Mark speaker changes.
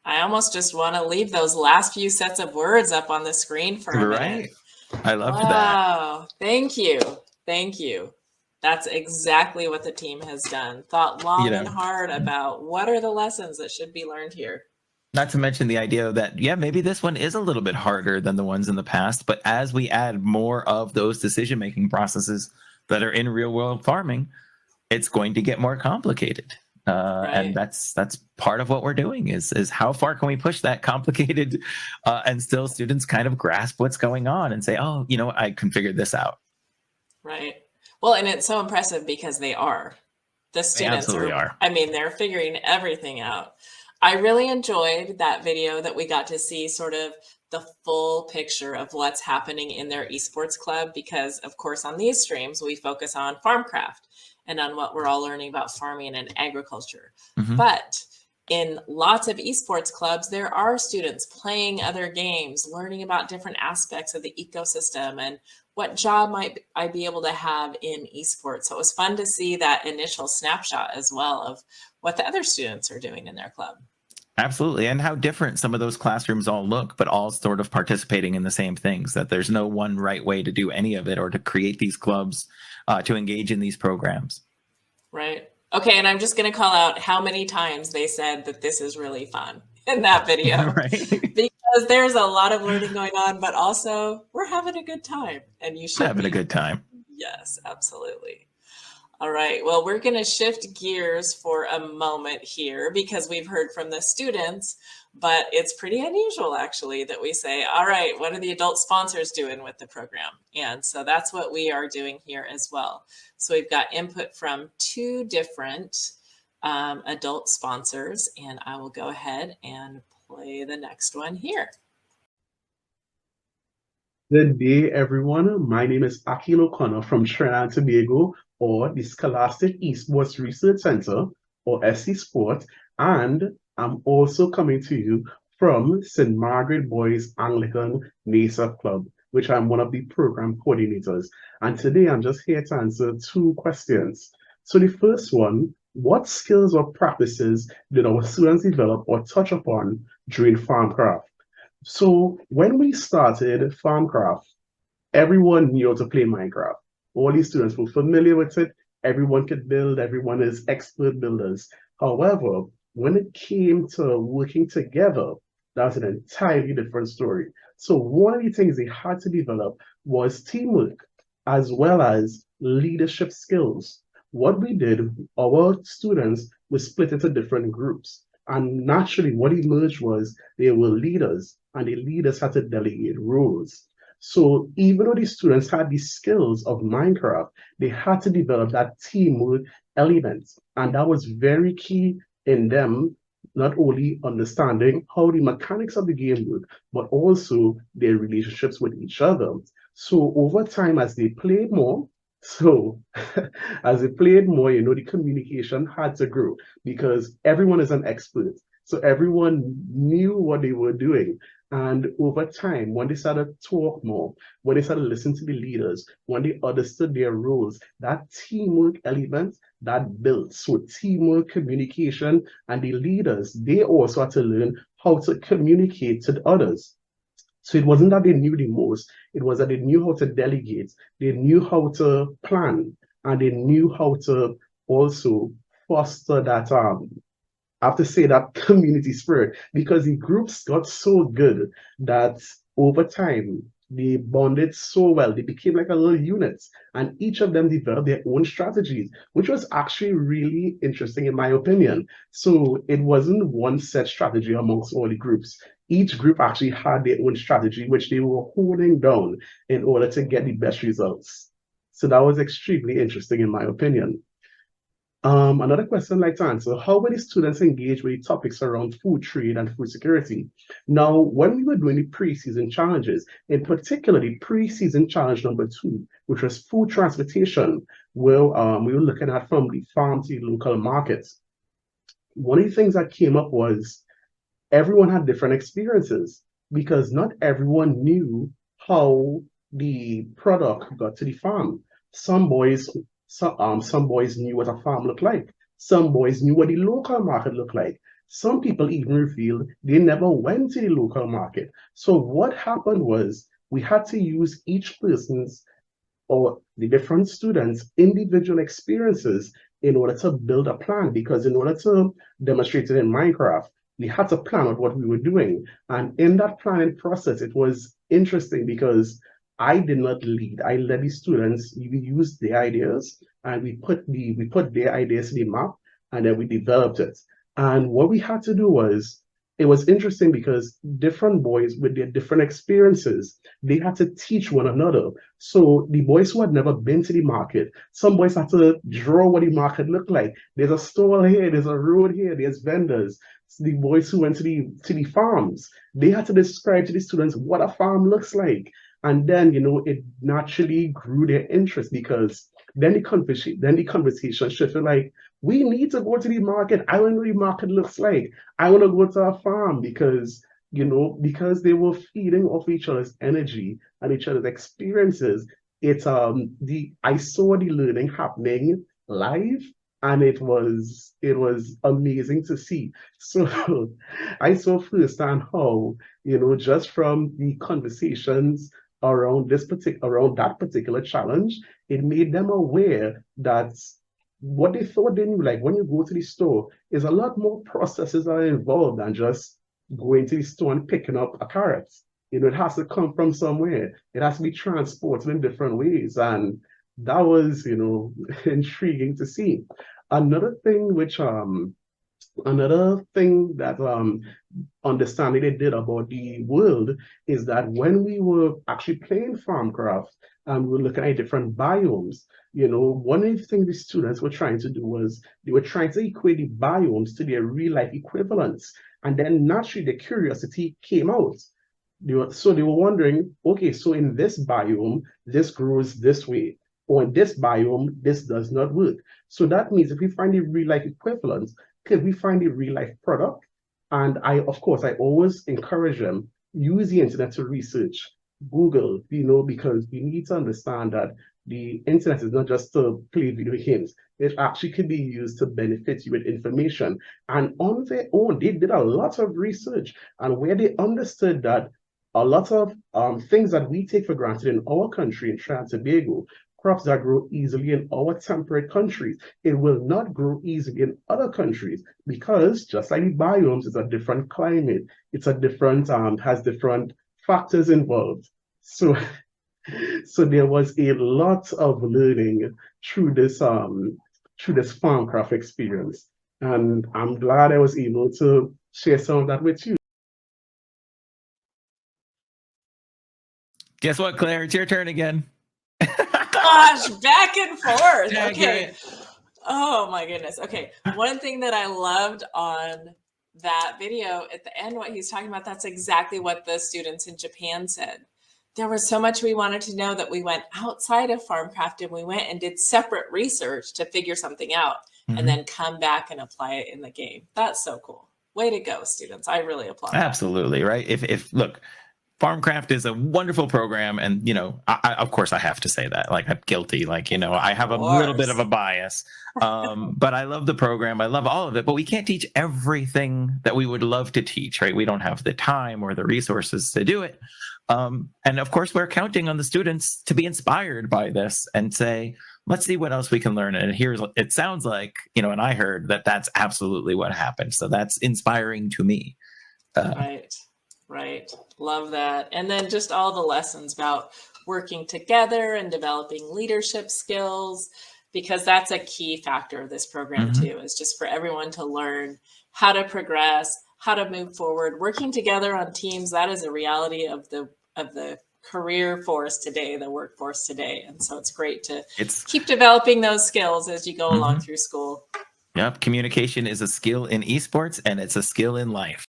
Speaker 1: I almost just want to leave those last few sets of words up on the screen for a minute.
Speaker 2: Right. I loved that.
Speaker 1: Wow. Thank you. Thank you. That's exactly what the team has done. Thought
Speaker 2: You
Speaker 1: long and
Speaker 2: know,
Speaker 1: hard about what are the lessons that should be learned here.
Speaker 2: not to mention the idea that, yeah, maybe this one is a little bit harder than the ones in the past, but as we add more of those decision making processes that are in real world farming, it's going to get more complicated. And
Speaker 1: Right.
Speaker 2: that's part of what we're doing is how far can we push that complicated and still students kind of grasp what's going on and say, oh, you know what, I can figure this out.
Speaker 1: Right. Well, and it's so impressive because they are. The
Speaker 2: They
Speaker 1: students
Speaker 2: absolutely
Speaker 1: are,
Speaker 2: are.
Speaker 1: I mean, they're figuring everything out. I really enjoyed that video that we got to see sort of the full picture of what's happening in their esports club because, of course, on these streams, we focus on Farmcraft and on what we're all learning about farming and agriculture.
Speaker 2: Mm-hmm.
Speaker 1: But in lots of esports clubs, there are students playing other games, learning about different aspects of the ecosystem and what job might I be able to have in esports. So it was fun to see that initial snapshot as well of what the other students are doing in their club.
Speaker 2: Absolutely. And how different some of those classrooms all look, but all sort of participating in the same things, that there's no one right way to do any of it or to create these clubs to engage in these programs.
Speaker 1: Right. Okay. And I'm just going to call out how many times they said that this is really fun in that video.
Speaker 2: Right.
Speaker 1: Because there's a lot of learning going on, but also we're having a good time and you should
Speaker 2: Having a
Speaker 1: be.
Speaker 2: good time.
Speaker 1: Yes, absolutely. All right, well, we're going to shift gears for a moment here because we've heard from the students, but it's pretty unusual actually that we say, all right, what are the adult sponsors doing with the program? And so that's what we are doing here as well. So we've got input from two different adult sponsors, and I will go ahead and play the next one here.
Speaker 3: Good day, everyone. My name is Akil O'Connor from Trinidad and Tobago, or the Scholastic Esports Research Center, or SC Sport, and I'm also coming to you from St. Margaret Boys Anglican NASEF Club, which I'm one of the program coordinators. And today I'm just here to answer two questions. So the first one, what skills or practices did our students develop or touch upon during Farmcraft? So when we started Farmcraft, everyone knew how to play Minecraft. All these students were familiar with it. Everyone could build. Everyone is expert builders. However, when it came to working together, that was an entirely different story. So one of the things they had to develop was teamwork as well as leadership skills. What we did, our students were split into different groups. And naturally, what emerged was they were leaders, and the leaders had to delegate roles. So even though the students had the skills of Minecraft, they had to develop that teamwork element. And that was very key in them not only understanding how the mechanics of the game work, but also their relationships with each other. So over time, as they played more, so as they played more, the communication had to grow because everyone is an expert. So everyone knew what they were doing. And over time, when they started to talk more, when they started to listen to the leaders, when they understood their roles, that teamwork element that built. So teamwork, communication, and the leaders, they also had to learn how to communicate to others. So it wasn't that they knew the most, it was that they knew how to delegate, they knew how to plan, and they knew how to also foster that I have to say that community spirit because the groups got so good that over time they bonded so well. They became like a little unit, and each of them developed their own strategies, which was actually really interesting in my opinion. So it wasn't one set strategy amongst all the groups. Each group actually had their own strategy, which they were holding down in order to get the best results. So that was extremely interesting in my opinion. Another question I'd like to answer, how many students engage with topics around food trade and food security? Now, when we were doing the pre-season challenges, in particular the pre-season challenge number 2, which was food transportation, where we were looking at from the farm to the local markets. One of the things that came up was everyone had different experiences because not everyone knew how the product got to the farm. Some boys some boys knew what a farm looked like. Some boys knew what the local market looked like. Some people even revealed they never went to the local market. So what happened was we had to use each person's or the different students' individual experiences in order to build a plan. Because in order to demonstrate it in Minecraft, we had to plan out what we were doing. And in that planning process, it was interesting because I did not lead. I led the students. We used their ideas and we put their ideas in the map and then we developed it. And what we had to do was it was interesting because different boys with their different experiences, they had to teach one another. So the boys who had never been to the market, some boys had to draw what the market looked like. There's a stall here, there's a road here, there's vendors. The boys who went to the farms, they had to describe to the students what a farm looks like. And then, it naturally grew their interest because then the conversation shifted like, we need to go to the market. I want to know what the market looks like. I want to go to a farm because, because they were feeding off each other's energy and each other's experiences. I saw the learning happening live and it was amazing to see. So I saw firsthand how, just from the conversations around that particular challenge, it made them aware that what they thought they knew, like when you go to the store, is a lot more processes are involved than just going to the store and picking up a carrot. It has to come from somewhere. It has to be transported in different ways. And that was, intriguing to see. Another thing that understanding they did about the world is that when we were actually playing Farmcraft and we were looking at different biomes, one of the things the students were trying to do was they were trying to equate the biomes to their real life equivalents. And then naturally the curiosity came out. They were wondering, okay, so in this biome, this grows this way. Or in this biome, this does not work. So that means if we find the real life equivalents, can we find a real life product? And of course, I always encourage them, use the internet to research, Google, because we need to understand that the internet is not just to play video games. It actually can be used to benefit you with information. And on their own, they did a lot of research and where they understood that a lot of things that we take for granted in our country, in Trinidad and Tobago, crops that grow easily in our temperate countries, it will not grow easily in other countries because just like the biomes, it's a different climate. It's a different, has different factors involved. So, so there was a lot of learning through this Farmcraft experience. And I'm glad I was able to share some of that with you.
Speaker 2: Guess what, Claire? It's your turn again.
Speaker 1: Gosh, back and forth.
Speaker 2: Yeah,
Speaker 1: Okay. Oh my goodness. Okay. One thing that I loved on that video at the end, what he's talking about, that's exactly what the students in Japan said. There was so much we wanted to know that we went outside of Farmcraft and we went and did separate research to figure something out and then come back and apply it in the game. That's so cool. Way to go, students. I really applaud that.
Speaker 2: Absolutely, right? If look, Farmcraft is a wonderful program, and I of course I have to say that, like I'm guilty, like I have a little bit of a bias, but I love the program, I love all of it, but we can't teach everything that we would love to teach, right? We don't have the time or the resources to do it, and of course we're counting on the students to be inspired by this and say, let's see what else we can learn. And it sounds like, and I heard that that's absolutely what happened, so that's inspiring to me.
Speaker 1: Right. Love that. And then just all the lessons about working together and developing leadership skills, because that's a key factor of this program too, is just for everyone to learn how to progress, how to move forward. Working together on teams, that is a reality of the career force today, the workforce today. And so it's great to keep developing those skills as you go along through school.
Speaker 2: Yep. Communication is a skill in esports and it's a skill in life.